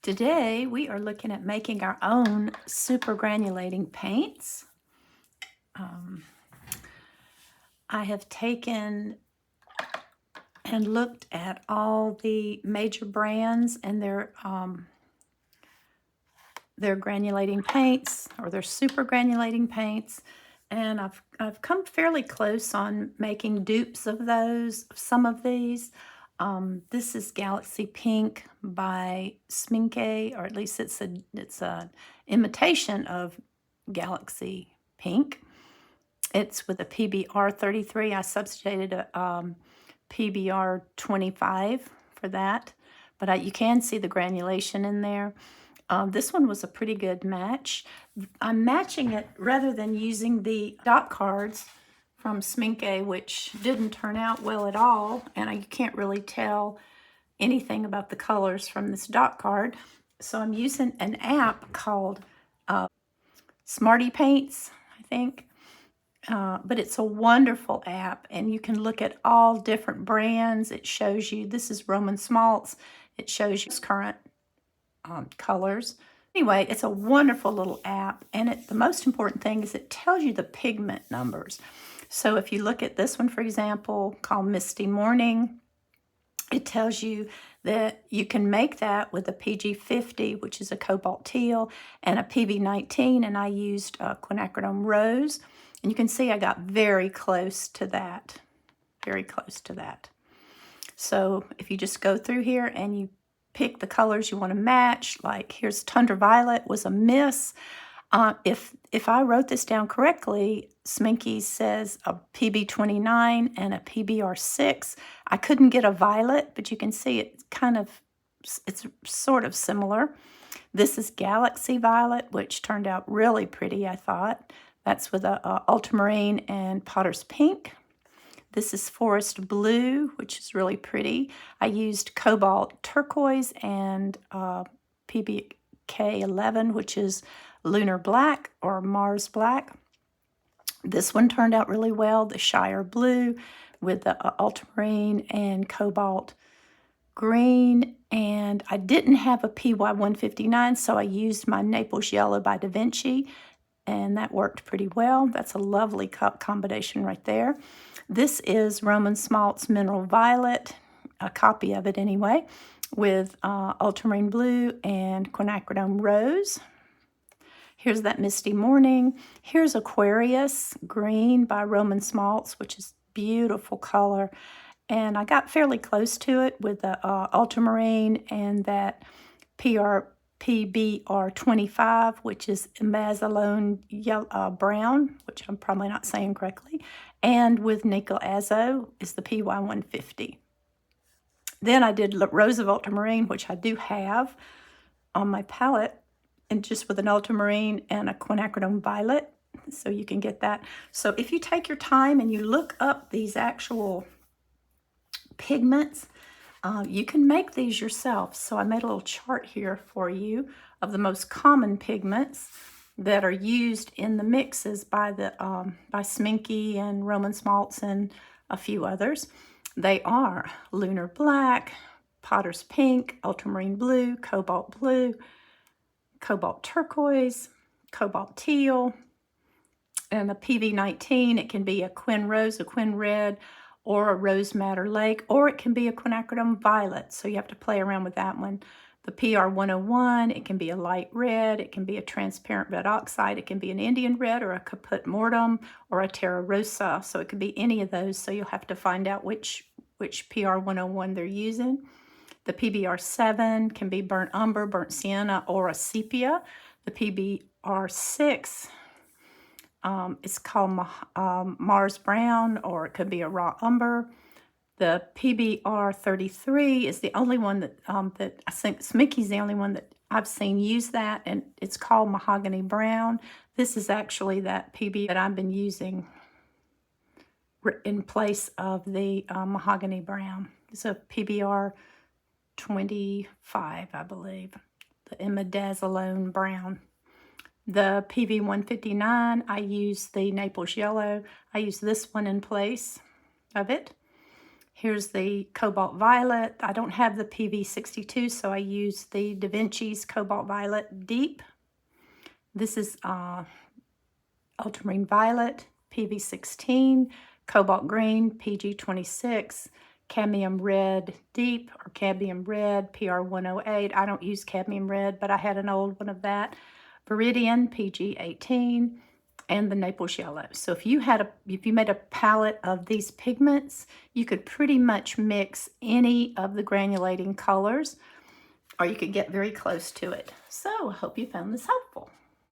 Today we are looking at making our own super granulating paints. Um, I have taken and looked at all the major brands and their granulating paints or their super granulating paints, and I've come fairly close on making dupes of some of these. This is Galaxy Pink by Sminke, or at least it's a imitation of Galaxy Pink. It's with a PBR 33. I substituted a PBR 25 for that, but you can see the granulation in there. This one was a pretty good match. I'm matching it rather than using the dot cards from Sminke, which didn't turn out well at all, and you can't really tell anything about the colors from this dot card. So I'm using an app called Smarty Paints, I think. But it's a wonderful app, and you can look at all different brands. It shows you, this is Roman Smalts. It shows you current colors. Anyway, it's a wonderful little app, and the most important thing is it tells you the pigment numbers. So if you look at this one, for example, called Misty Morning, it tells you that you can make that with a PG50, which is a cobalt teal, and a PV19, and I used quinacridone rose. And you can see I got very close to that, very close to that. So if you just go through here and you pick the colors you want to match, like here's Tundra Violet was a miss. If I wrote this down correctly, Sminky says a PB29 and a PBR6. I couldn't get a violet, but you can see it's sort of similar. This is Galaxy Violet, which turned out really pretty, I thought. That's with a ultramarine and Potter's Pink. This is Forest Blue, which is really pretty. I used Cobalt Turquoise and PBK11, which is Lunar Black or Mars Black. This one turned out really well, the Shire Blue with the ultramarine and Cobalt Green. And I didn't have a PY159, so I used my Naples Yellow by Da Vinci, and that worked pretty well. That's a lovely combination right there. This is Roman Smalts Mineral Violet, a copy of it anyway, with ultramarine blue and quinacridone rose. Here's that Misty Morning. Here's Aquarius Green by Roman Smalts, which is beautiful color. And I got fairly close to it with the ultramarine and that PBR25, which is Mazalone yellow, brown, which I'm probably not saying correctly, and with Nickel Azo is the PY150. Then I did Rose of Ultramarine, which I do have on my palette, and just with an ultramarine and a quinacridone violet, so you can get that. So if you take your time and you look up these actual pigments, you can make these yourself. So I made a little chart here for you of the most common pigments that are used in the mixes by Sminky and Roman Smalts and a few others. They are Lunar Black, Potter's Pink, Ultramarine Blue, Cobalt Turquoise, Cobalt Teal, and a PV19. It can be a Quin Rose, a Quin Red, or a Rose Madder Lake, or it can be a quinacridone violet. So you have to play around with that one. The PR101, it can be a light red, it can be a transparent red oxide, it can be an Indian red or a Caput Mortem or a Terra Rosa. So it could be any of those. So you'll have to find out which PR101 they're using. The PBR7 can be burnt umber, burnt sienna, or a sepia. The PBR6 it's called Mars Brown, or it could be a raw umber. The PBR33 is the only one that I think Sminky's the only one that I've seen use that, and it's called Mahogany Brown. This is actually that PB that I've been using in place of the Mahogany Brown. It's a PBR 25, I believe, the Imidazolone Brown. The PV159, I use the Naples Yellow. I use this one in place of it. Here's the Cobalt Violet. I don't have the PV62, so I use the Da Vinci's Cobalt Violet Deep. This is Ultramarine Violet, PV16, Cobalt Green, PG26, Cadmium Red Deep or Cadmium Red, PR108. I don't use Cadmium Red, but I had an old one of that. Viridian, PG18, and the Naples Yellow. So if you made a palette of these pigments, you could pretty much mix any of the granulating colors, or you could get very close to it. So I hope you found this helpful.